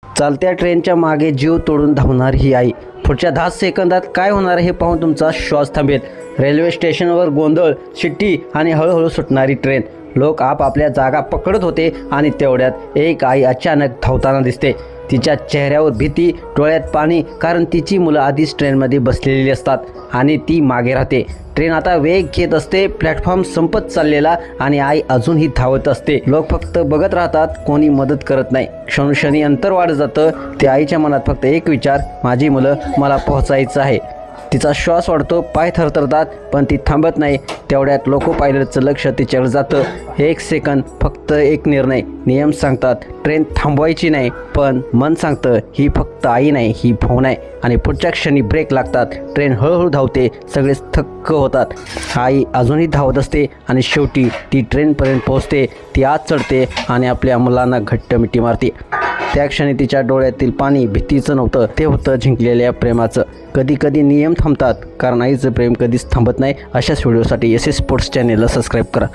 चालत्या ट्रेनच्या मागे जीव तोडून धावणार ही आई. पुढच्या 10 सेकंदात काय होणार हे पाहून तुमचा श्वास थांबेल. रेल्वे स्टेशनवर गोंधळ, शिट्टी आणि हळूहळू सुटणारी ट्रेन. लोक आपापल्या जागा पकडत होते आणि तेवढ्यात एक आई अचानक धावताना दिसते. तिच्या चेहऱ्यावर भीती, डोळ्यात पाणी, कारण तिची मुलं आधीच ट्रेनमध्ये बसलेली असतात आणि ती मागे राहते. ट्रेन आता वेग घेत असते, प्लॅटफॉर्म संपत चाललेला आणि आई अजूनही धावत असते. लोक फक्त बघत राहतात, कोणी मदत करत नाही. क्षणोक्षणी अंतर वाढत जातं. त्या आईच्या मनात फक्त एक विचार, माझी मुलं, मला पोहोचायचं आहे. तिचा श्वास वाढतो, पाय थरथरतात, पण ती थांबत नाही. तेवढ्यात लोको पायलटचं लक्ष तिच्यावर जातं. 1 सेकंद, फक्त एक निर्णय. नियम सांगतात ट्रेन थांबवायची नाही, पण मन सांगतं ही फक्त आई नाही, ही फोन आहे. आणि पुढच्या क्षणी ब्रेक लागतात. ट्रेन हळूहळू धावते, सगळेच थक्क होतात. आई अजूनही धावत असते आणि शेवटी ती ट्रेनपर्यंत पोहोचते. ती आत चढते आणि आपल्या मुलांना घट्ट मिठी मारते. त्या क्षणी तिच्या डोळ्यातील पाणी भीतीचं नव्हतं, ते होतं जिंकलेल्या प्रेमाचं. कधी कधी नियम थांबतात, कारण आईचं प्रेम कधीच थांबत नाही. अशाच व्हिडिओसाठी SS स्पोर्ट्स चॅनेलला सबस्क्राईब करा.